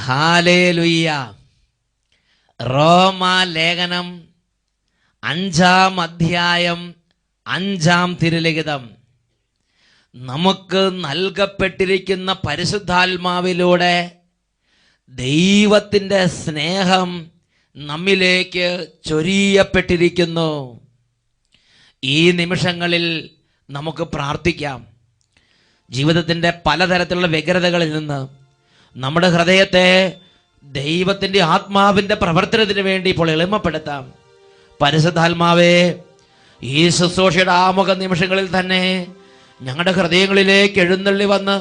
Hallelujah. റോമാ ലേഖനം 5-ാം അധ്യായം 5-ാം തിരുലിഖിതം. നമുക്ക് നൽകപ്പെട്ടിരിക്കുന്ന പരിശുദ്ധാത്മാവിലൂടെ ദൈവത്തിൻ്റെ സ്നേഹം നമ്മിലേക്ക് ചൊരിയപ്പെട്ടിരിക്കുന്നു. ഈ നിമിഷങ്ങളിൽ നമുക്ക് പ്രാർത്ഥിക്കാം. ജീവിതത്തിൻ്റെ പലതരത്തിലുള്ള വ്യഗ്രതകളിൽ നിന്ന് നമ്മുടെ ഹൃദയത്തെ ദൈവത്തിൻ്റെ ആത്മാവിൻ്റെ പ്രവർത്തനത്തിന് വേണ്ടി ഇപ്പോൾ എളിമപ്പെടുത്താം. പരിശുദ്ധാത്മാവേ, ഈ ശുശ്രൂഷയുടെ ആമുഖ നിമിഷങ്ങളിൽ തന്നെ ഞങ്ങളുടെ ഹൃദയങ്ങളിലേക്ക് എഴുന്നള്ളി വന്ന്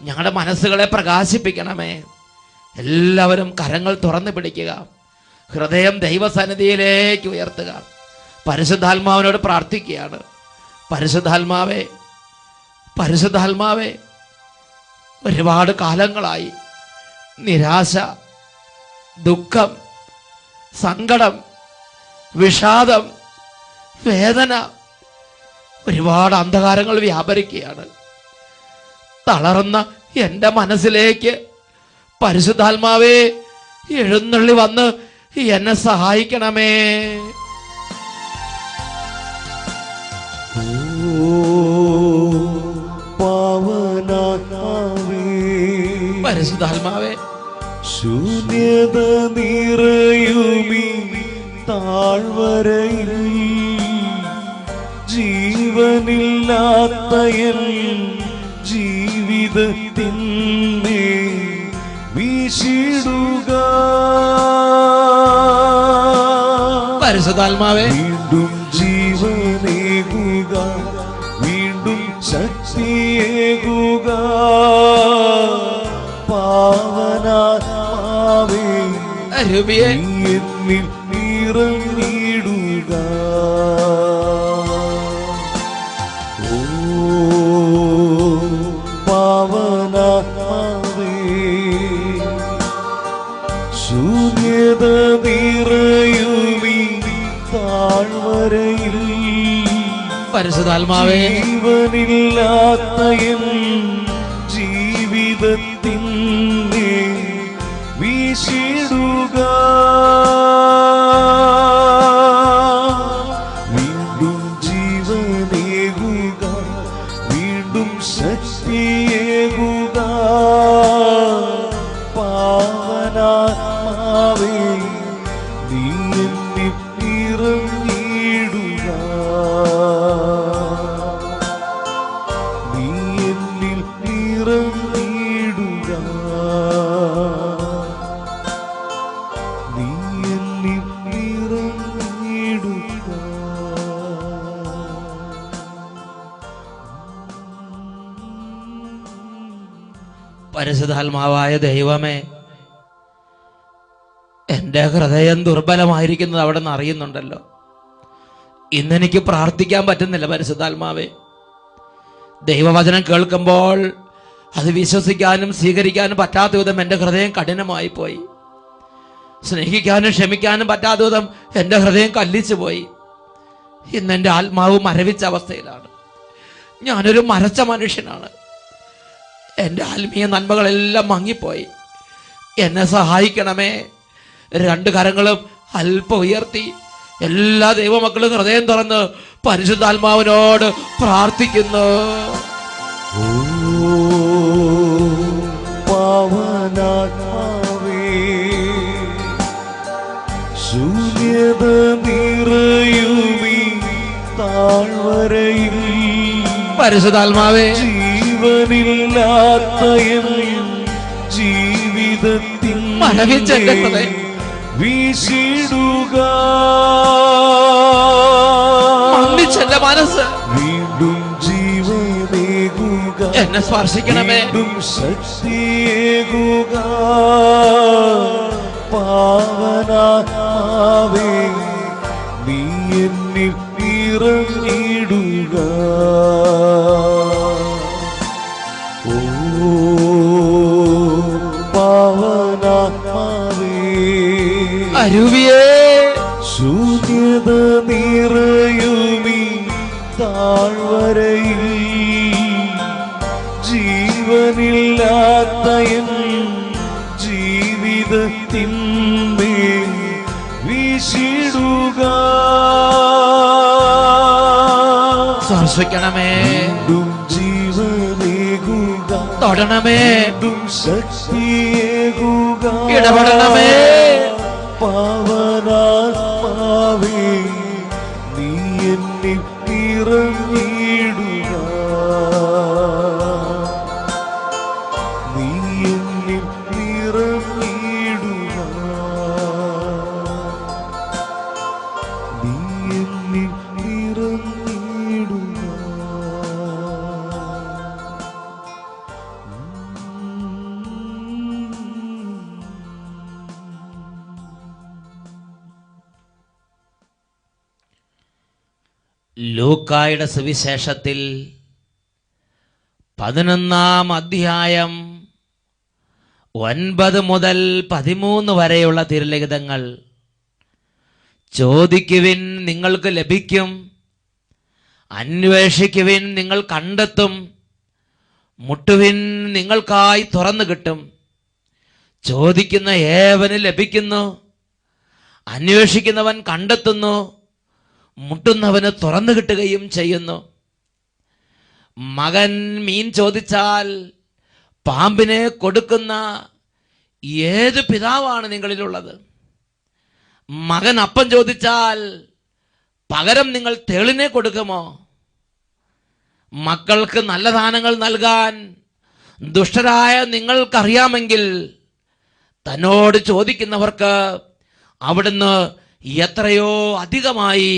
ഞങ്ങളുടെ മനസ്സുകളെ പ്രകാശിപ്പിക്കണമേ. എല്ലാവരും കരങ്ങൾ തുറന്നു പിടിക്കുക, ഹൃദയം ദൈവസന്നിധിയിലേക്ക് ഉയർത്തുക. പരിശുദ്ധാത്മാവിനോട് പ്രാർത്ഥിക്കുകയാണ്. പരിശുദ്ധാത്മാവേ, പരിശുദ്ധാത്മാവേ, ഒരുപാട് കാലങ്ങളായി നിരാശ, ദുഃഖം, സങ്കടം, വിഷാദം, വേദന, ഒരുപാട് അന്ധകാരങ്ങൾ വ്യാപരിക്കുകയാണ്. തളർന്ന എൻ്റെ മനസ്സിലേക്ക് പരിശുദ്ധാത്മാവേ എഴുന്നള്ളി വന്ന് എന്നെ സഹായിക്കണമേ. പരിശുദ്ധാത്മാവേ, ശൂന്യത നിറയുമീ താഴ്വരയിൽ ജീവനില്ലാത്ത ജീവിതത്തിനെ വീശിടുക. പരിശുദ്ധാത്മാവേ, വീണ്ടും ജീവനേകുക, വീണ്ടും ശക്തിയേകുക. പാവനാത്മാവേ, എന്നിൽ നിറഞ്ഞിടുക. ഓ പാവനാത്മാവേ, ശൂന്യത നിറയുമീ താഴ്വരയിൽ പരിശുദ്ധാത്മാവേ, ജീവനില്ലാത്ത ജീവിതത്തിനെ വീശിടുക. വീണ്ടും ജീവനേകുക, വീണ്ടും ശക്തിയേകുക. പാവനാത്മാവേ, നീ എന്നിൽ നിറഞ്ഞിടുക. നീ എന്നിൽ നിറഞ്ഞിടുക. നീ എന്നിൽ നിറഞ്ഞിടുക. പരിശുദ്ധാത്മാവായ ദൈവമേ, എൻ്റെ ഹൃദയം ദുർബലമായിരിക്കുന്നത് അവിടെ നിന്ന് അറിയുന്നുണ്ടല്ലോ. ഇന്നെനിക്ക് പ്രാർത്ഥിക്കാൻ പറ്റുന്നില്ല. പരിശുദ്ധാത്മാവേ, ദൈവവചനം കേൾക്കുമ്പോൾ അത് വിശ്വസിക്കാനും സ്വീകരിക്കാനും പറ്റാത്ത വിധം എൻ്റെ ഹൃദയം കഠിനമായി പോയി. സ്നേഹിക്കാനും ക്ഷമിക്കാനും പറ്റാത്ത വിധം എൻ്റെ ഹൃദയം കല്ലിച്ചു പോയി. ഇന്നെൻ്റെ ആത്മാവ് മരവിച്ച അവസ്ഥയിലാണ്. ഞാനൊരു മരച്ച മനുഷ്യനാണ്. എൻ്റെ ആത്മീയ നന്മകളെല്ലാം മങ്ങിപ്പോയി. എന്നെ സഹായിക്കണമേ. രണ്ട് കരങ്ങളും അല്പം ഉയർത്തി എല്ലാ ദൈവമക്കളും ഹൃദയം തുറന്ന് പരിശുദ്ധാത്മാവിനോട് പ്രാർത്ഥിക്കുന്നു. ഓ പാവനാത്മാവേ, ശൂന്യത നിറയുമീ താഴ്വരയിൽ പരിശുദ്ധാത്മാവേ, ജീവനില്ലാത്ത ജീവിതത്തിൽ മരവിച്ചെന്റെ വീശിടുക. മന്ദിച്ചെന്റെ മനസ്സ് വീണ്ടും ജീവനേകുക, എന്നെ സ്പർശിക്കണമേ. വീണ്ടും ശക്തിയേകുക. പാവനാത്മാവേ, നീ എന്നിൽ നിറഞ്ഞിടുക. ഓ പാവനാത്മാവേ, അരുവിയേ, ശൂന്യത നിറയുമീ താഴ്വരയിൽ ജീവനില്ലാത്ത ജീവിതത്തിനെ ജീവിതത്തിന്മേൽ വീശിടുക. സ്പർശിക്കണമേ, വീണ്ടും ജീവനേകുക, തൊടണമേ, വീണ്ടും ശക്തിയേകുക, ഇടപെടണമേ. പാവനാത്മാവേ നീ എന്നിൽ നിറഞ്ഞിടുക, നീ എന്നിൽ നിറഞ്ഞിടുക, നീ എന്നിൽ നിറഞ്ഞിടുക. ലൂക്കായുടെ സുവിശേഷത്തിൽ 11-ാം അധ്യായം 9 മുതൽ 13 വരെയുള്ള തിരുലിഖിതങ്ങൾ. ചോദിക്കുവിൻ നിങ്ങൾക്ക് ലഭിക്കും, അന്വേഷിക്കുവിൻ നിങ്ങൾ കണ്ടെത്തും, മുട്ടുവിൻ നിങ്ങൾക്കായി തുറന്നു കിട്ടും. ചോദിക്കുന്ന ഏവന് ലഭിക്കുന്നു, അന്വേഷിക്കുന്നവൻ കണ്ടെത്തുന്നു, മുട്ടുന്നവന് തുറന്നു കിട്ടുകയും ചെയ്യുന്നു. മകൻ മീൻ ചോദിച്ചാൽ പാമ്പിനെ കൊടുക്കുന്ന ഏത് പിതാവാണ് നിങ്ങളിലുള്ളത്? മകൻ അപ്പം ചോദിച്ചാൽ പകരം നിങ്ങൾ തേളിനെ കൊടുക്കുമോ? മക്കൾക്ക് നല്ല ദാനങ്ങൾ നൽകാൻ ദുഷ്ടരായ നിങ്ങൾക്കറിയാമെങ്കിൽ തന്നോട് ചോദിക്കുന്നവർക്ക് അവിടുന്ന് എത്രയോ അധികമായി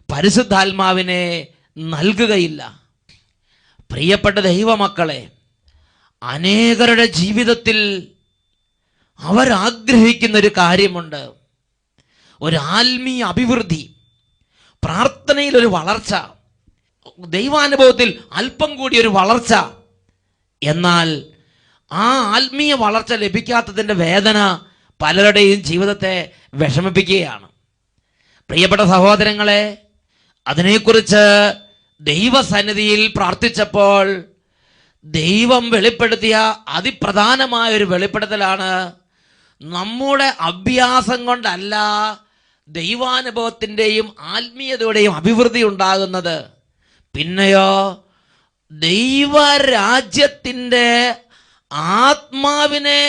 പരിശുദ്ധാത്മാവിനെ നൽകുകയില്ല. പ്രിയപ്പെട്ട ദൈവമക്കളെ, അനേകരുടെ ജീവിതത്തിൽ അവരാഗ്രഹിക്കുന്ന ഒരു കാര്യമുണ്ട്, ഒരു ആത്മീയ അഭിവൃദ്ധി, പ്രാർത്ഥനയിൽ ഒരു വളർച്ച, ദൈവാനുഭവത്തിൽ അല്പം കൂടി ഒരു വളർച്ച. എന്നാൽ ആ ആത്മീയ വളർച്ച ലഭിക്കാത്തതിൻ്റെ വേദന പലരുടെയും ജീവിതത്തെ വിഷമിപ്പിക്കുകയാണ്. പ്രിയപ്പെട്ട സഹോദരങ്ങളെ, അതിനെക്കുറിച്ച് ദൈവസന്നിധിയിൽ പ്രാർത്ഥിച്ചപ്പോൾ ദൈവം വെളിപ്പെടുത്തിയ അതിപ്രധാനമായ ഒരു വെളിപ്പെടുത്തലാണ്, നമ്മുടെ അഭ്യാസം കൊണ്ടല്ല ദൈവാനുഭവത്തിൻ്റെയും ആത്മീയതയുടെയും അഭിവൃദ്ധി ഉണ്ടാകുന്നത്, പിന്നെയോ ദൈവരാജ്യത്തിൻ്റെ ആത്മാവിനെ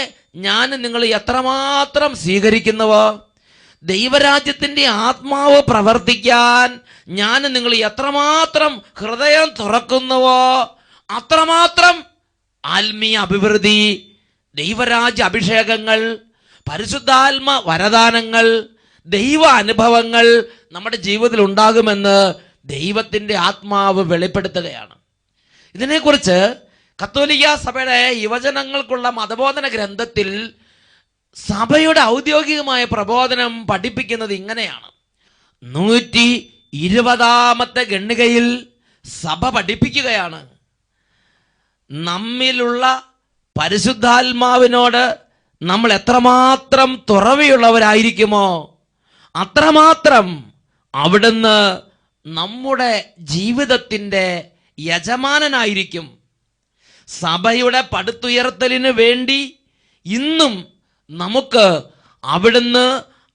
ഞാൻ നിങ്ങൾ എത്രമാത്രം സ്വീകരിക്കുന്നുവോ, ദൈവരാജ്യത്തിൻ്റെ ആത്മാവ് പ്രവർത്തിക്കാൻ ഞാൻ നിങ്ങൾ എത്രമാത്രം ഹൃദയം തുറക്കുന്നുവോ അത്രമാത്രം ആത്മീയ അഭിവൃദ്ധി, ദൈവരാജ്യ അഭിഷേകങ്ങൾ, പരിശുദ്ധാത്മ വരദാനങ്ങൾ, ദൈവ അനുഭവങ്ങൾ നമ്മുടെ ജീവിതത്തിൽ ഉണ്ടാകുമെന്ന് ദൈവത്തിൻ്റെ ആത്മാവ് വെളിപ്പെടുത്തുകയാണ്. ഇതിനെക്കുറിച്ച് കത്തോലിക്ക സഭയുടെ യുവജനങ്ങൾക്കുള്ള മതബോധന ഗ്രന്ഥത്തിൽ സഭയുടെ ഔദ്യോഗികമായ പ്രബോധനം പഠിപ്പിക്കുന്നത് ഇങ്ങനെയാണ്. 120-ാമത്തെ ഖണ്ഡികയിൽ സഭ പഠിപ്പിക്കുകയാണ്, നമ്മിലുള്ള പരിശുദ്ധാത്മാവിനോട് നമ്മൾ എത്രമാത്രം തുറവിയുള്ളവരായിരിക്കുമോ അത്രമാത്രം അവിടുന്ന് നമ്മുടെ ജീവിതത്തിൻ്റെ യജമാനനായിരിക്കും. സഭയുടെ പടുത്തുയർത്തലിന് വേണ്ടി ഇന്നും നമുക്ക് അവിടുന്ന്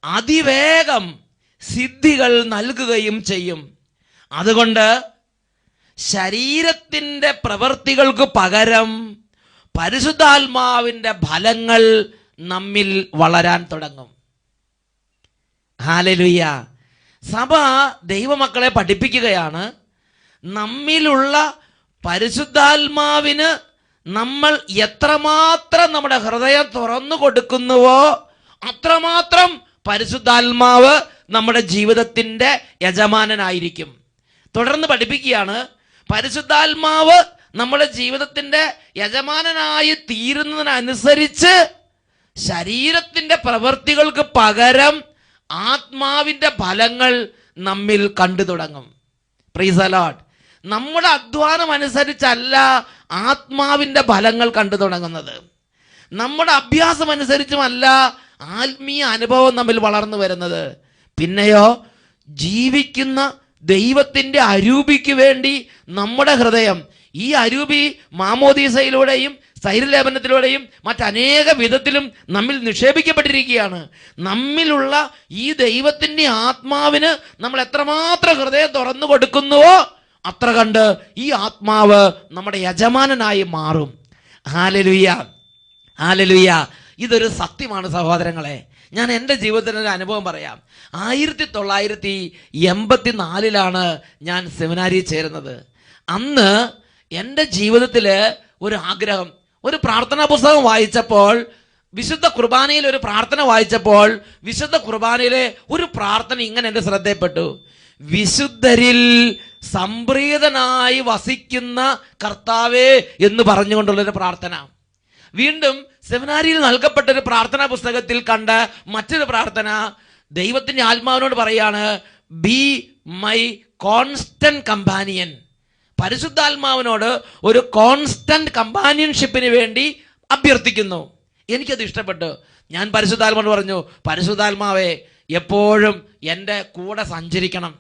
അതിവേഗം സിദ്ധികൾ നൽകുകയും ചെയ്യും. അതുകൊണ്ട് ശരീരത്തിൻ്റെ പ്രവൃത്തികൾക്ക് പകരം പരിശുദ്ധാത്മാവിൻ്റെ ഫലങ്ങൾ നമ്മിൽ വളരാൻ തുടങ്ങും. ഹല്ലേലൂയ. സഭ ദൈവമക്കളെ പഠിപ്പിക്കുകയാണ്, നമ്മിലുള്ള പരിശുദ്ധാത്മാവിന് നമ്മൾ എത്രമാത്രം നമ്മുടെ ഹൃദയം തുറന്നു കൊടുക്കുന്നുവോ അത്രമാത്രം പരിശുദ്ധാത്മാവ് നമ്മുടെ ജീവിതത്തിൻ്റെ യജമാനനായിരിക്കും. തുടർന്ന് പഠിപ്പിക്കുകയാണ്, പരിശുദ്ധാത്മാവ് നമ്മുടെ ജീവിതത്തിൻ്റെ യജമാനനായി തീരുന്നതിനനുസരിച്ച് ശരീരത്തിൻ്റെ പ്രവൃത്തികൾക്ക് പകരം ആത്മാവിൻ്റെ ഫലങ്ങൾ നമ്മിൽ കണ്ടു തുടങ്ങും. Praise the Lord. നമ്മുടെ അധ്വാനം അനുസരിച്ചല്ല ആത്മാവിൻ്റെ ഫലങ്ങൾ കണ്ടു തുടങ്ങുന്നത്, നമ്മുടെ അഭ്യാസം അനുസരിച്ചുമല്ല ആത്മീയ അനുഭവം നമ്മിൽ വളർന്നു വരുന്നത്. പിന്നെയോ ജീവിക്കുന്ന ദൈവത്തിൻ്റെ അരൂപിക്ക് വേണ്ടി നമ്മുടെ ഹൃദയം, ഈ അരൂപി മാമോദീസയിലൂടെയും സൈരലേപനത്തിലൂടെയും മറ്റനേക വിധത്തിലും നമ്മിൽ നിക്ഷേപിക്കപ്പെട്ടിരിക്കുകയാണ്. നമ്മിലുള്ള ഈ ദൈവത്തിൻ്റെ ആത്മാവിന് നമ്മൾ എത്രമാത്രം ഹൃദയം തുറന്നു കൊടുക്കുന്നുവോ അത്ര കണ്ട് ഈ ആത്മാവ് നമ്മുടെ യജമാനനായി മാറും. Hallelujah, hallelujah. ഇതൊരു സത്യമാണ് സഹോദരങ്ങളെ. ഞാൻ എൻ്റെ ജീവിതത്തിൻ്റെ അനുഭവം പറയാം. 1984 ഞാൻ സെമിനാരിയിൽ ചേരുന്നത്. അന്ന് എൻ്റെ ജീവിതത്തിൽ ഒരു ആഗ്രഹം, ഒരു പ്രാർത്ഥനാ പുസ്തകം വായിച്ചപ്പോൾ, വിശുദ്ധ കുർബാനയിൽ ഒരു പ്രാർത്ഥന വായിച്ചപ്പോൾ, വിശുദ്ധ കുർബാനയിലെ ഒരു പ്രാർത്ഥന ഇങ്ങനെ എൻ്റെ ശ്രദ്ധയിൽപ്പെട്ടു. വിശുദ്ധരിൽ സംപ്രീതനായി വസിക്കുന്ന കർത്താവേ എന്ന് പറഞ്ഞുകൊണ്ടുള്ളൊരു പ്രാർത്ഥന. വീണ്ടും സെമിനാരിയിൽ നൽകപ്പെട്ട ഒരു പ്രാർത്ഥനാ പുസ്തകത്തിൽ കണ്ട മറ്റൊരു പ്രാർത്ഥന, ദൈവത്തിൻ്റെ ആത്മാവിനോട് പറയാണ്, ബി മൈ കോൺസ്റ്റന്റ് കമ്പാനിയൻ. പരിശുദ്ധാത്മാവിനോട് ഒരു കോൺസ്റ്റന്റ് കമ്പാനിയൻഷിപ്പിന് വേണ്ടി അഭ്യർത്ഥിക്കുന്നു. എനിക്കത് ഇഷ്ടപ്പെട്ടു. ഞാൻ പരിശുദ്ധാത്മാവിനോട് പറഞ്ഞു, പരിശുദ്ധാത്മാവേ എപ്പോഴും എൻ്റെ കൂടെ സഞ്ചരിക്കണം,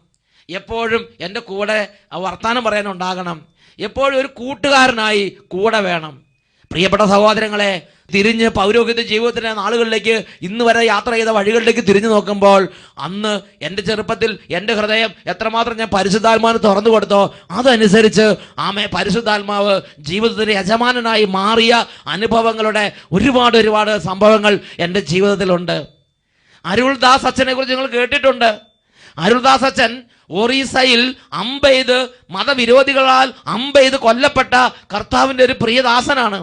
എപ്പോഴും എൻ്റെ കൂടെ വർത്താനം പറയാനുണ്ടാകണം, എപ്പോഴും ഒരു കൂട്ടുകാരനായി കൂടെ വേണം. പ്രിയപ്പെട്ട സഹോദരങ്ങളെ, തിരിഞ്ഞ് പൗരോഹിത്യ ജീവിതത്തിൻ്റെ നാളുകളിലേക്ക്, ഇന്ന് വരെ യാത്ര ചെയ്ത വഴികളിലേക്ക് തിരിഞ്ഞു നോക്കുമ്പോൾ, അന്ന് എൻ്റെ ചെറുപ്പത്തിൽ എൻ്റെ ഹൃദയം എത്രമാത്രം ഞാൻ പരിശുദ്ധാത്മാവിന് തുറന്നു കൊടുത്തോ അതനുസരിച്ച് പരിശുദ്ധാത്മാവ് ജീവിതത്തിൻ്റെ യജമാനനായി മാറിയ അനുഭവങ്ങളുടെ ഒരുപാട് സംഭവങ്ങൾ എൻ്റെ ജീവിതത്തിലുണ്ട്. അരുൾദാസ് അച്ഛനെ കുറിച്ച് നിങ്ങൾ കേട്ടിട്ടുണ്ട്. അരുൾദാസ് അച്ഛൻ ഒറീസയിൽ അമ്പെയ്ത് മതവിരോധികളാൽ അമ്പെയ്ത് കൊല്ലപ്പെട്ട കർത്താവിൻ്റെ ഒരു പ്രിയദാസനാണ്.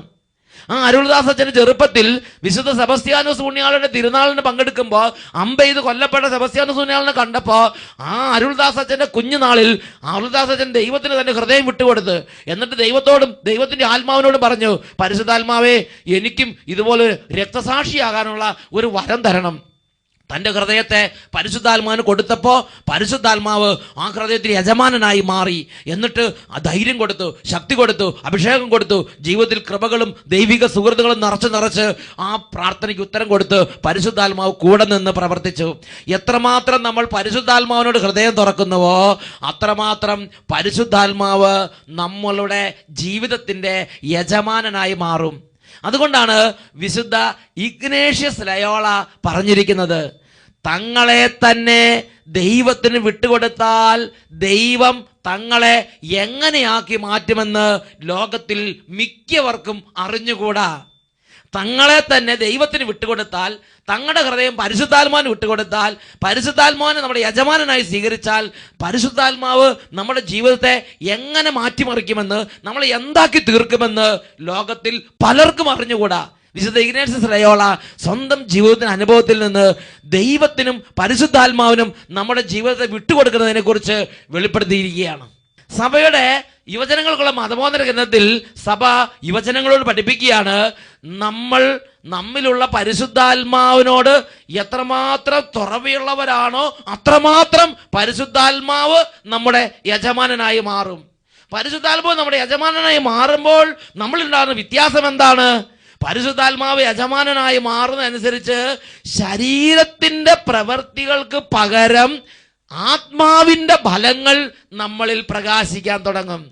ആ അരുൾദാസ് അച്ഛന് ചെറുപ്പത്തിൽ വിശുദ്ധ സെബസ്ത്യാനോസ് പുണ്യാളന്റെ തിരുനാളിന് പങ്കെടുക്കുമ്പോൾ അമ്പെയ്ത് കൊല്ലപ്പെട്ട സെബസ്ത്യാനോസ് പുണ്യാളനെ കണ്ടപ്പോൾ ആ അരുൾദാസ് അച്ഛൻ്റെ കുഞ്ഞുനാളിൽ അരുൾദാസ് അച്ഛൻ ദൈവത്തിന് തന്റെ ഹൃദയം വിട്ടുകൊടുത്ത്, എന്നിട്ട് ദൈവത്തോടും ദൈവത്തിന്റെ ആത്മാവിനോടും പറഞ്ഞു, പരിശുദ്ധാത്മാവേ എനിക്കും ഇതുപോലെ രക്തസാക്ഷിയാകാനുള്ള ഒരു വരം തരണം. തൻ്റെ ഹൃദയത്തെ പരിശുദ്ധാത്മാവിന് കൊടുത്തപ്പോൾ പരിശുദ്ധാത്മാവ് ആ ഹൃദയത്തിന് യജമാനനായി മാറി. എന്നിട്ട് ആ ധൈര്യം കൊടുത്തു, ശക്തി കൊടുത്തു, അഭിഷേകം കൊടുത്തു, ജീവിതത്തിൽ കൃപകളും ദൈവിക സുഹൃത്തുക്കളും നിറച്ച് ആ പ്രാർത്ഥനയ്ക്ക് ഉത്തരം കൊടുത്ത് പരിശുദ്ധാത്മാവ് കൂടെ നിന്ന് പ്രവർത്തിച്ചു. എത്രമാത്രം നമ്മൾ പരിശുദ്ധാത്മാവിനോട് ഹൃദയം തുറക്കുന്നുവോ അത്രമാത്രം പരിശുദ്ധാത്മാവ് നമ്മളുടെ ജീവിതത്തിൻ്റെ യജമാനനായി മാറും. അതുകൊണ്ടാണ് വിശുദ്ധ ഇഗ്നേഷ്യസ് ലയോള പറഞ്ഞിരിക്കുന്നത്, തങ്ങളെ തന്നെ ദൈവത്തിന് വിട്ടുകൊടുത്താൽ ദൈവം തങ്ങളെ എങ്ങനെയാക്കി മാറ്റുമെന്ന് ലോകത്തിൽ മിക്കവർക്കും അറിഞ്ഞുകൂടാ. തങ്ങളെ തന്നെ ദൈവത്തിന് വിട്ടുകൊടുത്താൽ, തങ്ങളുടെ ഹൃദയം പരിശുദ്ധാത്മാവിന് വിട്ടുകൊടുത്താൽ, പരിശുദ്ധാത്മാവിനെ നമ്മുടെ യജമാനനായി സ്വീകരിച്ചാൽ, പരിശുദ്ധാത്മാവ് നമ്മുടെ ജീവിതത്തെ എങ്ങനെ മാറ്റിമറിക്കുമെന്ന്, നമ്മളെ എന്താക്കി തീർക്കുമെന്ന് ലോകത്തിൽ പലർക്കും അറിഞ്ഞുകൂടാ. വിശുദ്ധ ഇഗ്നേഷ്യസ് ലയോള സ്വന്തം ജീവിതത്തിന് അനുഭവത്തിൽ നിന്ന് ദൈവത്തിനും പരിശുദ്ധാത്മാവിനും നമ്മുടെ ജീവിതത്തെ വിട്ടുകൊടുക്കുന്നതിനെ കുറിച്ച് വെളിപ്പെടുത്തിയിരിക്കുകയാണ്. സഭയുടെ യുവജനങ്ങൾക്കുള്ള മതബോധന ഗ്രന്ഥത്തിൽ സഭ യുവജനങ്ങളോട് പഠിപ്പിക്കുകയാണ്, നമ്മിലുള്ള പരിശുദ്ധാത്മാവിനോട് എത്രമാത്രം തുറവിയുള്ളവരാണോ അത്രമാത്രം പരിശുദ്ധാത്മാവ് നമ്മുടെ യജമാനനായി മാറും. പരിശുദ്ധാത്മാവ് നമ്മുടെ യജമാനനായി മാറുമ്പോൾ നമ്മളുണ്ടാകുന്ന വ്യത്യാസം എന്താണ്? പരിശുദ്ധാത്മാവ് യജമാനനായി മാറുന്നതനുസരിച്ച് ശരീരത്തിന്റെ പ്രവൃത്തികൾക്ക് പകരം ആത്മാവിന്റെ ഫലങ്ങൾ നമ്മളിൽ പ്രകാശിക്കാൻ തുടങ്ങും.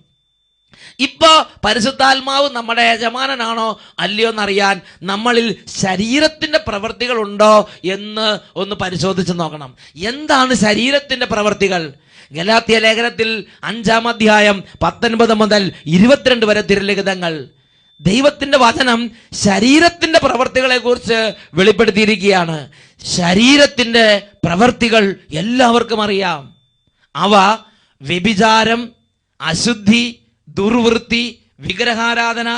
ഇപ്പൊ പരിശുദ്ധാത്മാവ് നമ്മുടെ യജമാനനാണോ അല്ലയോ എന്നറിയാൻ നമ്മളിൽ ശരീരത്തിന്റെ പ്രവൃത്തികൾ ഉണ്ടോ എന്ന് ഒന്ന് പരിശോധിച്ച് നോക്കണം. എന്താണ് ശരീരത്തിന്റെ പ്രവൃത്തികൾ? ഗലാത്യ ലേഖനത്തിൽ 5-ാം അധ്യായം 19 മുതൽ 22 വരെ തിരുലിഖിതങ്ങൾ. ദൈവത്തിന്റെ വചനം ശരീരത്തിന്റെ പ്രവൃത്തികളെ കുറിച്ച് വെളിപ്പെടുത്തിയിരിക്കുകയാണ്. ശരീരത്തിന്റെ പ്രവൃത്തികൾ എല്ലാവർക്കും അറിയാം. അവ വ്യഭിചാരം, അശുദ്ധി, ദുർവൃത്തി, വിഗ്രഹാരാധന,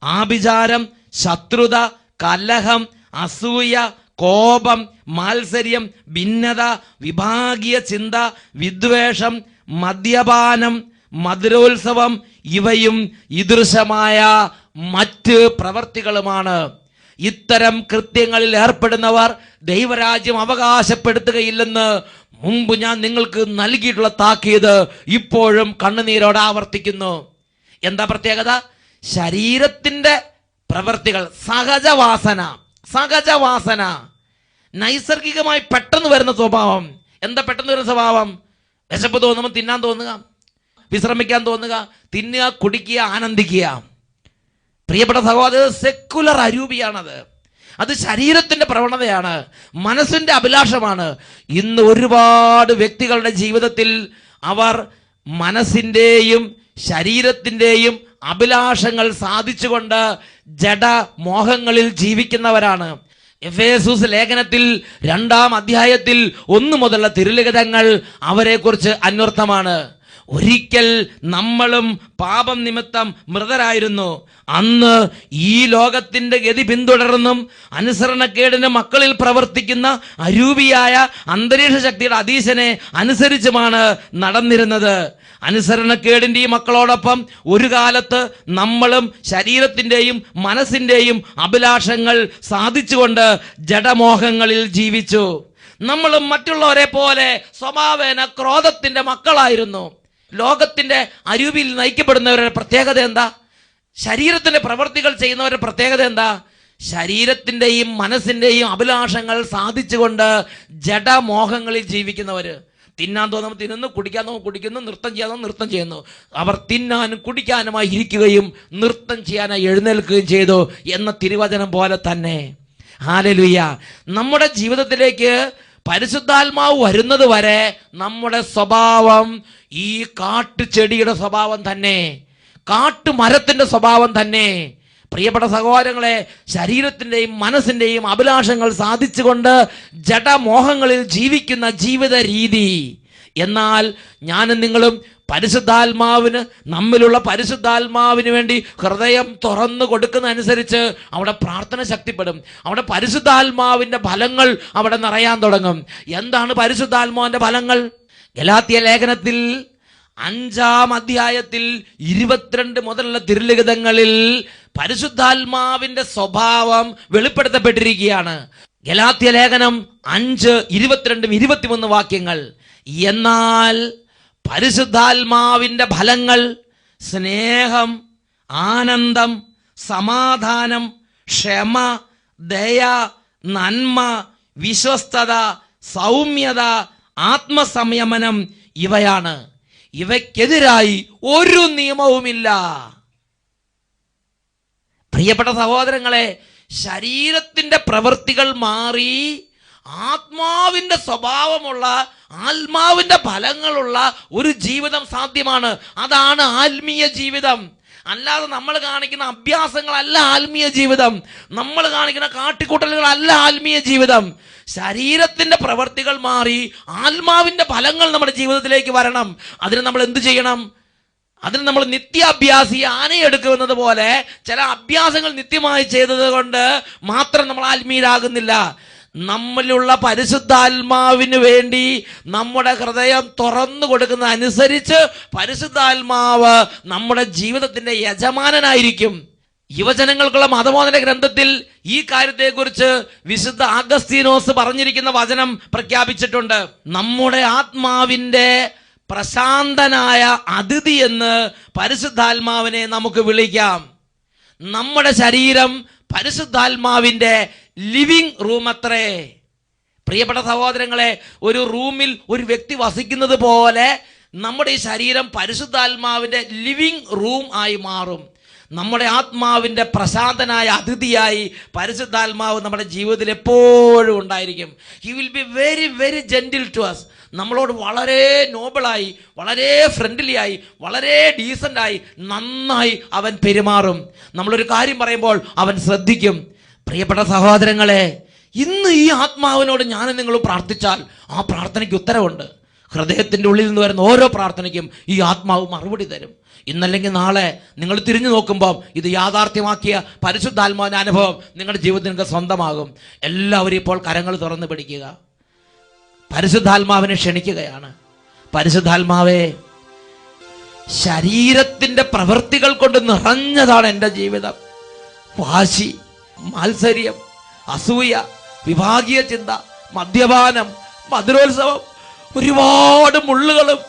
ആഭിചാരം, ശത്രുത, കലഹം, അസൂയ, കോപം, മാത്സര്യം, ഭിന്നത, വിഭാഗീയ ചിന്ത, വിദ്വേഷം, മദ്യപാനം, മധുരോത്സവം ഇവയും ഈദൃശമായ മറ്റ് പ്രവർത്തികളുമാണ്. ഇത്തരം കൃത്യങ്ങളിൽ ഏർപ്പെടുന്നവർ ദൈവരാജ്യം അവകാശപ്പെടുത്തുകയില്ലെന്ന് മുമ്പ് ഞാൻ നിങ്ങൾക്ക് നൽകിയിട്ടുള്ള താക്കീത് ഇപ്പോഴും കണ്ണുനീരോടെ ആവർത്തിക്കുന്നു. എന്താ പ്രത്യേകത? ശരീരത്തിന്റെ പ്രവൃത്തികൾ, സഹജവാസന, നൈസർഗികമായി പെട്ടെന്ന് വരുന്ന സ്വഭാവം. എന്താ പെട്ടെന്ന് വരുന്ന സ്വഭാവം? വിശപ്പ് തോന്നുമ്പോൾ തിന്നാൻ തോന്നുക, വിശ്രമിക്കാൻ തോന്നുക, തിന്നുക, കുടിക്കുക, ആനന്ദിക്കുക. പ്രിയപ്പെട്ട സഹോദര, സെക്കുലർ അരൂപിയാണത്. അത് ശരീരത്തിന്റെ പ്രവണതയാണ്, മനസ്സിന്റെ അഭിലാഷമാണ്. ഇന്ന് ഒരുപാട് വ്യക്തികളുടെ ജീവിതത്തിൽ അവർ മനസ്സിന്റെയും ശരീരത്തിന്റെയും അഭിലാഷങ്ങൾ സാധിച്ചുകൊണ്ട് ജഡമോഹങ്ങളിൽ ജീവിക്കുന്നവരാണ്. എഫേസൂസ് ലേഖനത്തിൽ 2-ാം അധ്യായത്തിൽ 1 മുതലുള്ള തിരുലിഖിതങ്ങൾ അവരെക്കുറിച്ച് അന്വർത്ഥമാണ്. ഒരിക്കൽ നമ്മളും പാപം നിമിത്തം മൃതരായിരുന്നു. അന്ന് ഈ ലോകത്തിന്റെ ഗതി പിന്തുടർന്നും അനുസരണക്കേടിന് മക്കളിൽ പ്രവർത്തിക്കുന്ന അരൂപിയായ അന്തരീക്ഷ ശക്തിയുടെ അധീശനെ അനുസരിച്ചുമാണ് നടന്നിരുന്നത്. അനുസരണക്കേടിന്റെ ഈ മക്കളോടൊപ്പം ഒരു കാലത്ത് നമ്മളും ശരീരത്തിന്റെയും മനസ്സിന്റെയും അഭിലാഷങ്ങൾ സാധിച്ചുകൊണ്ട് ജഡമോഹങ്ങളിൽ ജീവിച്ചു. നമ്മളും മറ്റുള്ളവരെ പോലെ സ്വഭാവേന ക്രോധത്തിന്റെ മക്കളായിരുന്നു. ലോകത്തിന്റെ അരൂപിയിൽ നയിക്കപ്പെടുന്നവരുടെ പ്രത്യേകത എന്താ? ശരീരത്തിന്റെ പ്രവൃത്തികൾ ചെയ്യുന്നവരുടെ പ്രത്യേകത എന്താ? ശരീരത്തിന്റെയും മനസ്സിന്റെയും അഭിലാഷങ്ങൾ സാധിച്ചുകൊണ്ട് ജഡമോഹങ്ങളിൽ ജീവിക്കുന്നവര്. തിന്നാൻ തോന്നുമ്പോൾ തിന്നുന്നു, കുടിക്കാൻ തോന്നുമ്പോൾ കുടിക്കുന്നു, നൃത്തം ചെയ്യാൻ തോന്നുമ്പോൾ നൃത്തം ചെയ്യുന്നു. അവർ തിന്നാനും കുടിക്കാനുമായി ഇരിക്കുകയും നൃത്തം ചെയ്യാനായി എഴുന്നേൽക്കുകയും ചെയ്തു എന്ന തിരുവചനം പോലെ തന്നെ. ഹല്ലേലൂയ. നമ്മുടെ ജീവിതത്തിലേക്ക് പരിശുദ്ധാത്മാവ് വരുന്നത് വരെ നമ്മുടെ സ്വഭാവം ഈ കാട്ടുചെടിയുടെ സ്വഭാവം തന്നെ, കാട്ടുമരത്തിന്റെ സ്വഭാവം തന്നെ. പ്രിയപ്പെട്ട സഹോദരങ്ങളെ, ശരീരത്തിന്റെയും മനസ്സിന്റെയും അഭിലാഷങ്ങൾ സാധിച്ചുകൊണ്ട് ജഡമോഹങ്ങളിൽ ജീവിക്കുന്ന ജീവിത രീതി. എന്നാൽ ഞാനും നിങ്ങളും പരിശുദ്ധാത്മാവിന്, നമ്മിലുള്ള പരിശുദ്ധാത്മാവിന് വേണ്ടി ഹൃദയം തുറന്നു കൊടുക്കുന്ന അനുസരിച്ച് അവിടെ പ്രാർത്ഥന ശക്തിപ്പെടും. അവിടെ പരിശുദ്ധാത്മാവിന്റെ ഫലങ്ങൾ അവിടെ നിറയാൻ തുടങ്ങും. എന്താണ് പരിശുദ്ധാത്മാവിന്റെ ഫലങ്ങൾ? ഗലാത്യ ലേഖനത്തിൽ 5-ാം അധ്യായത്തിൽ 22 മുതലുള്ള തിരുലിഖിതങ്ങളിൽ പരിശുദ്ധാത്മാവിന്റെ സ്വഭാവം വെളിപ്പെടുത്തപ്പെട്ടിരിക്കുകയാണ്. ഗലാത്യ ലേഖനം 5, 22, 23 വാക്യങ്ങൾ. എന്നാൽ പരിശുദ്ധാത്മാവിന്റെ ഫലങ്ങൾ സ്നേഹം, ആനന്ദം, സമാധാനം, ക്ഷമ, ദയ, നന്മ, വിശ്വസ്തത, സൗമ്യത, ആത്മസംയമനം ഇവയാണ്. ഇവയ്ക്കെതിരായി ഒരു നിയമവുമില്ല. പ്രിയപ്പെട്ട സഹോദരങ്ങളെ, ശരീരത്തിന്റെ പ്രവൃത്തികൾ മാറി ആത്മാവിന്റെ സ്വഭാവമുള്ള, ആത്മാവിന്റെ ഫലങ്ങളുള്ള ഒരു ജീവിതം സാധ്യമാണ്. അതാണ് ആത്മീയ ജീവിതം. അല്ലാതെ നമ്മൾ കാണിക്കുന്ന അഭ്യാസങ്ങളല്ല ആത്മീയ ജീവിതം. നമ്മൾ കാണിക്കുന്ന കാട്ടിക്കൂട്ടലുകളല്ല ആത്മീയ ജീവിതം. ശരീരത്തിന്റെ പ്രവൃത്തികൾ മാറി ആത്മാവിന്റെ ഫലങ്ങൾ നമ്മുടെ ജീവിതത്തിലേക്ക് വരണം. അതിന് നമ്മൾ എന്ത് ചെയ്യണം? അതിന് നമ്മൾ നിത്യാഭ്യാസി ആനയെടുക്കുന്നത് പോലെ ചില അഭ്യാസങ്ങൾ നിത്യമായി ചെയ്തത് കൊണ്ട് മാത്രം നമ്മൾ ആത്മീയരാകുന്നില്ല. നമ്മളിലുള്ള പരിശുദ്ധാത്മാവിന് വേണ്ടി നമ്മുടെ ഹൃദയം തുറന്നു കൊടുക്കുന്ന അനുസരിച്ച് പരിശുദ്ധാത്മാവ് നമ്മുടെ ജീവിതത്തിന്റെ യജമാനനായിരിക്കും. യുവജനങ്ങൾക്കുള്ള മതബോധന ഗ്രന്ഥത്തിൽ ഈ കാര്യത്തെക്കുറിച്ച് വിശുദ്ധ അഗസ്തീനോസ് പറഞ്ഞിരിക്കുന്ന വചനം പ്രഖ്യാപിച്ചിട്ടുണ്ട്. നമ്മുടെ ആത്മാവിന്റെ പ്രശാന്തനായ അതിഥി എന്ന് പരിശുദ്ധാത്മാവിനെ നമുക്ക് വിളിക്കാം. നമ്മുടെ ശരീരം പരിശുദ്ധാത്മാവിന്റെ ലിവിംഗ് റൂം അത്രേ. പ്രിയപ്പെട്ട സഹോദരങ്ങളെ, ഒരു റൂമിൽ ഒരു വ്യക്തി വസിക്കുന്നത് പോലെ നമ്മുടെ ഈ ശരീരം പരിശുദ്ധാത്മാവിന്റെ ലിവിംഗ് റൂം ആയി മാറും. നമ്മുടെ ആത്മാവിന്റെ പ്രശാന്തനായ അതിഥിയായി പരിശുദ്ധാത്മാവ് നമ്മുടെ ജീവിതത്തിൽ എപ്പോഴും ഉണ്ടായിരിക്കും. He will be very very gentle to us. നമ്മളോട് വളരെ നോബിളായി, വളരെ ഫ്രണ്ട്ലിയായി, വളരെ ഡീസൻ്റായി, നന്നായി അവൻ പെരുമാറും. നമ്മളൊരു കാര്യം പറയുമ്പോൾ അവൻ ശ്രദ്ധിക്കും. പ്രിയപ്പെട്ട സഹോദരങ്ങളെ, ഇന്ന് ഈ ആത്മാവിനോട് ഞാനും നിങ്ങളും പ്രാർത്ഥിച്ചാൽ ആ പ്രാർത്ഥനയ്ക്ക് ഉത്തരവുണ്ട്. ഹൃദയത്തിൻ്റെ ഉള്ളിൽ നിന്ന് വരുന്ന ഓരോ പ്രാർത്ഥനയ്ക്കും ഈ ആത്മാവ് മറുപടി തരും. ഇന്നല്ലെങ്കിൽ നാളെ നിങ്ങൾ തിരിഞ്ഞു നോക്കുമ്പോൾ ഇത് യാഥാർത്ഥ്യമാക്കിയ പരിശുദ്ധാത്മാവിൻ്റെ അനുഭവം നിങ്ങളുടെ ജീവിതത്തിൽ നിങ്ങൾക്ക് സ്വന്തമാകും. എല്ലാവരും ഇപ്പോൾ കരങ്ങൾ തുറന്ന് പിടിക്കുക. പരിശുദ്ധാത്മാവിനെ ക്ഷണിക്കുകയാണ്. പരിശുദ്ധാത്മാവേ, ശരീരത്തിന്റെ പ്രവൃത്തികൾ കൊണ്ട് നിറഞ്ഞതാണ് എൻ്റെ ജീവിതം. വാശി, മാത്സര്യം, അസൂയ, വിഭാഗീയ ചിന്ത, മദ്യപാനം, മധുരോത്സവം, ഒരുപാട് മുള്ളുകളും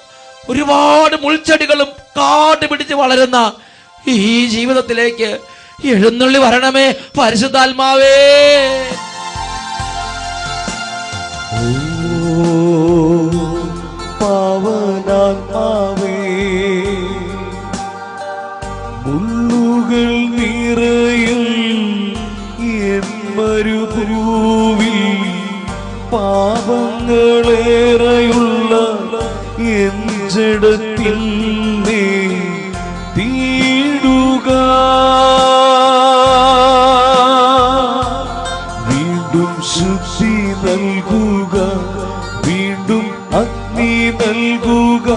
ഒരുപാട് മുൾച്ചെടികളും കാട് പിടിച്ച് വളരുന്ന ഈ ജീവിതത്തിലേക്ക് എഴുന്നള്ളി വരണമേ പരിശുദ്ധാത്മാവേ. പാവനാത്മാവേ, മുള്ളുകൾ നിറ ഭൂവിൽ പാപങ്ങളേറെയുള്ള എൻ ജഡത്തിൽ നീ തീടുക. വീണ്ടും ശുദ്ധി നൽകുക, വീണ്ടും അഗ്നി നൽകുക.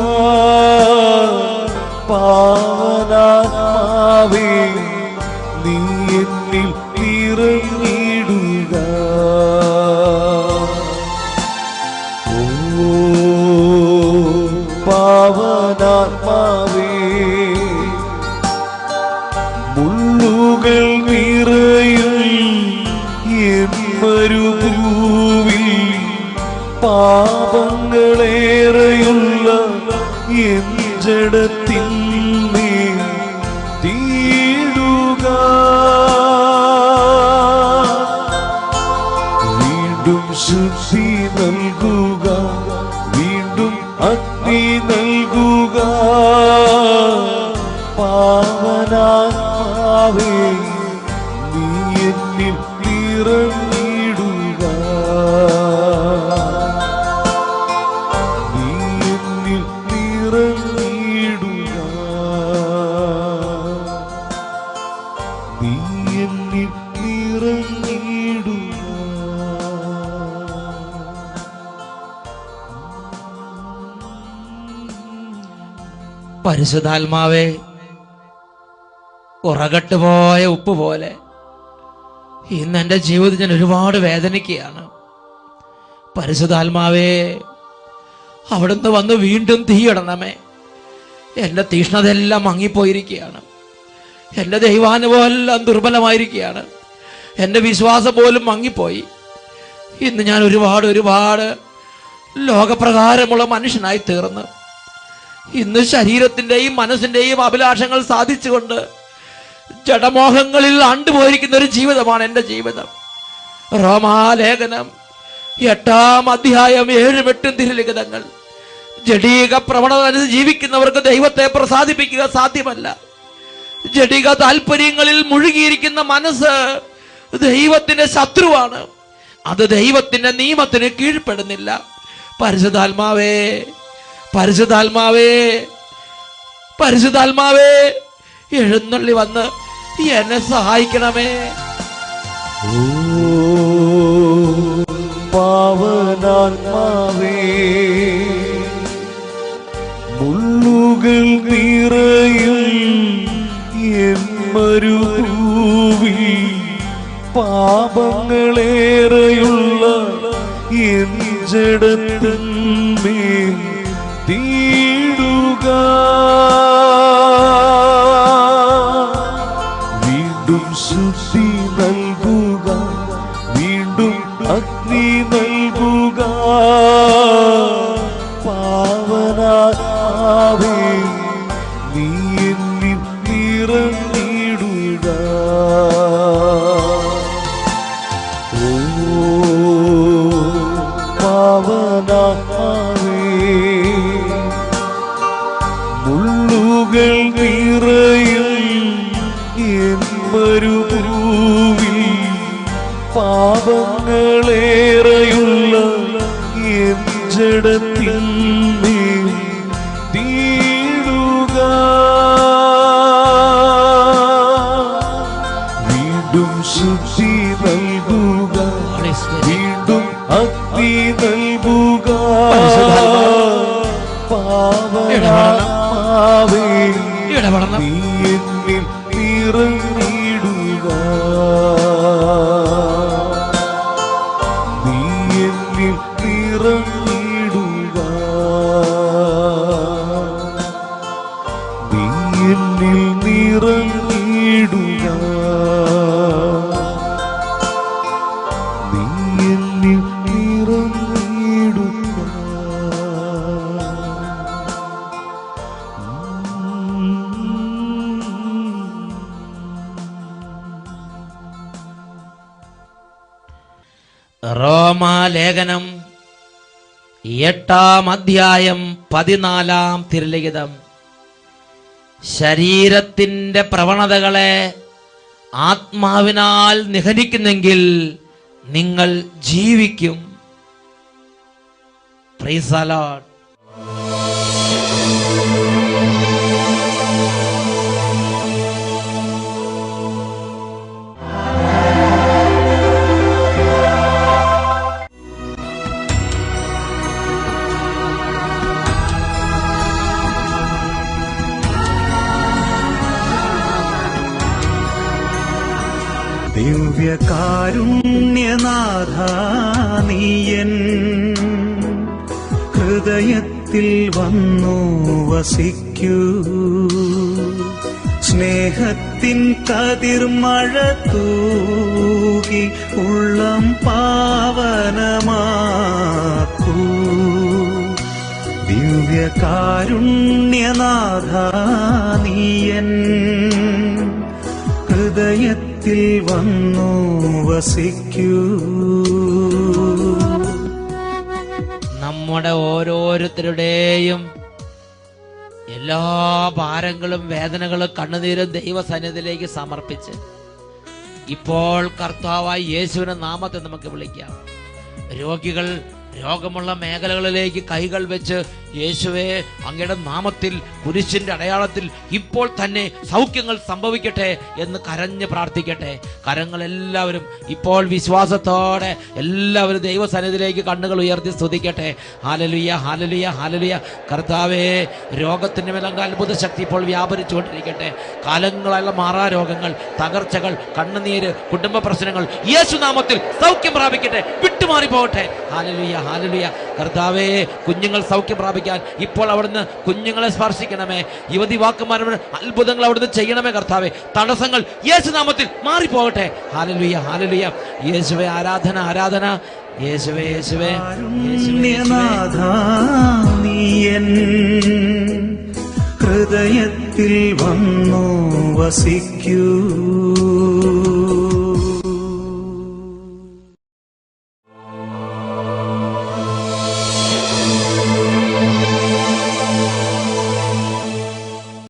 പാവനാത്മാവേ നീ എന്നിൽ നിറഞ്ഞിടുക. ഓ പാവനാത്മാവേ, മുള്ളുകൾ നിറയും എൻ മരുഭൂവിൽ പാപങ്ങളേറെയുള്ള എൻ ജഡത്തിൽ നീ തീടുക. വീണ്ടും ശുദ്ധി നൽകുക, വീണ്ടും അഗ്നി നൽകുക. പാവനാത്മാവേ നീ എന്നിൽ നിറഞ്ഞിടുക. നീ എന്നിൽ നിറഞ്ഞിടുക. നീ എന്നിൽ നിറഞ്ഞിടുക. പരിശുദ്ധാത്മാവേ, ഉറകട്ട് പോയ ഉപ്പ് പോലെ ഇന്ന് എൻ്റെ ജീവിതത്തിൽ ഞാൻ ഒരുപാട് വേദനിക്കുകയാണ്. പരിശുദ്ധാത്മാവേ, അവിടുന്ന് വന്ന് വീണ്ടും തീയിടണമേ. എൻ്റെ തീഷ്ണതയെല്ലാം മങ്ങിപ്പോയിരിക്കുകയാണ്. എൻ്റെ ദൈവാനുഭവമെല്ലാം ദുർബലമായിരിക്കുകയാണ്. എൻ്റെ വിശ്വാസം പോലും മങ്ങിപ്പോയി. ഇന്ന് ഞാൻ ഒരുപാട് ലോകപ്രകാരമുള്ള മനുഷ്യനായി തീർന്ന് ഇന്ന് ശരീരത്തിൻ്റെയും മനസ്സിൻ്റെയും അഭിലാഷങ്ങൾ സാധിച്ചുകൊണ്ട് ജഡമോഹങ്ങളിൽ ആണ്ടുപോയിരിക്കുന്ന ഒരു ജീവിതമാണ് എൻ്റെ ജീവിതം. റോമാലേഖനം 8-ാം അധ്യായം 7-8 തിരുലിഖിതങ്ങൾ. ജഡീക പ്രവണത അനുസരിച്ച് ജീവിക്കുന്നവർക്ക് ദൈവത്തെ പ്രസാദിപ്പിക്കുക സാധ്യമല്ല. ജഡിക താല്പര്യങ്ങളിൽ മുഴുകിയിരിക്കുന്ന മനസ്സ് ദൈവത്തിന്റെ ശത്രുവാണ്. അത് ദൈവത്തിന്റെ നിയമത്തിന് കീഴ്പ്പെടുന്നില്ല. പരിശുദ്ധാത്മാവേ, പരിശുദ്ധാത്മാവേ, പരിശുദ്ധാത്മാവേ, എഴുന്നള്ളി വന്ന് എന്നെ സഹായിക്കണമേ. ഓ പാവനാത്മാവേ, മുള്ളുകൾ നിറയും എൻ മരുഭൂവിൽ പാപങ്ങളേറെയുള്ള എൻ ജഡത്തിന്മേൽ തീടുക. വീണ്ടും ശുദ്ധി നൽകുക, വീണ്ടും അഗ്നി നൽകുക. പാവനാത്മാവേ നീ എന്നിൽ നിറഞ്ഞിടുക. ഓ പാവനാത്മാവേ, മുള്ളുകൾ നിറയും എൻ മരുഭൂവിൽ പാപങ്ങളേറെയുള്ള എൻ ജഡത്തിന്മേൽ തീടുക. വീണ്ടും ശുദ്ധി നൽകുക, വീണ്ടും അഗ്നി നൽകുക. പാവനാത്മാവേ നീ എന്നിൽ നിറഞ്ഞിടുക. നീ എന്നിൽ നിറഞ്ഞിടുക. നീ എന്നിൽ നിറഞ്ഞിടുക. നീ എന്നിൽ നിറഞ്ഞിടുക. റോമാലേഖനം 8-ാം അധ്യായം 14-ാം തിരുലിഖിതം. ശരീരത്തിന്റെ പ്രവണതകളെ ആത്മാവിനാൽ നിഹനിക്കുന്നെങ്കിൽ നിങ്ങൾ ജീവിക്കും. Praise the Lord. ദിവ്യകാരുണ്യനാഥ നീയൻ ഹൃദയത്തിൽ വന്നു വസിക്കൂ. സ്നേഹത്തിൻ കതിർമഴ തൂകി ഉള്ളം പാവനമാക്കൂ. ദിവ്യകാരുണ്യനാഥ നീയൻ ഹൃദയത്തിൽ വന്നു വസിക്കൂ. നമ്മുടെ ഓരോരുത്തരുടെയും എല്ലാ ഭാരങ്ങളും വേദനകളും കണ്ണുനീരും ദൈവസന്നിധിയിലേക്ക് സമർപ്പിച്ച് ഇപ്പോൾ കർത്താവായ യേശുവിന്റെ നാമത്തെ നമുക്ക് വിളിക്കാം. രോഗികൾ രോഗമുള്ള മേഖലകളിലേക്ക് കൈകൾ വെച്ച് യേശുവേ അങ്ങയുടെ നാമത്തിൽ കുരിശിന്റെ അടയാളത്തിൽ ഇപ്പോൾ തന്നെ സൗഖ്യങ്ങൾ സംഭവിക്കട്ടെ എന്ന് കരഞ്ഞ് പ്രാർത്ഥിക്കട്ടെ. കരങ്ങളെല്ലാവരും ഇപ്പോൾ വിശ്വാസത്തോടെ എല്ലാവരും ദൈവസന്നിധിയിലേക്ക് കണ്ണുകൾ ഉയർത്തി സ്തുതിക്കട്ടെ. Hallelujah, hallelujah, hallelujah. കർത്താവേ, രോഗത്തിന്റെ മേലങ്ങ് അത്ഭുത ശക്തി ഇപ്പോൾ വ്യാപരിച്ചുകൊണ്ടിരിക്കട്ടെ. കാലങ്ങളായുള്ള മാറാ രോഗങ്ങൾ, തകർച്ചകൾ, കണ്ണുനീര്, കുടുംബ പ്രശ്നങ്ങൾ യേശുനാമത്തിൽ സൗഖ്യം പ്രാപിക്കട്ടെ, വിട്ടുമാറി പോകട്ടെ. Hallelujah, hallelujah. കർത്താവേ, കുഞ്ഞുങ്ങൾ സൗഖ്യം പ്രാപിക്കാൻ ഇപ്പോൾ അവിടുന്ന് കുഞ്ഞുങ്ങളെ സ്പർശിക്കണമേ. യുവതി വാക്കുമാരുടെ അത്ഭുതങ്ങൾ അവിടുന്ന് ചെയ്യണമേ. കർത്താവേ, തടസ്സങ്ങൾ യേശുനാമത്തിൽ മാറിപ്പോകട്ടെ. Hallelujah, hallelujah. യേശുവേ, ആരാധന, ആരാധന. യേശുവേ, യേശുവേ, കാരുണ്യനാഥ നീയൻ ഹൃദയത്തിൽ വന്നു വസിക്കൂ.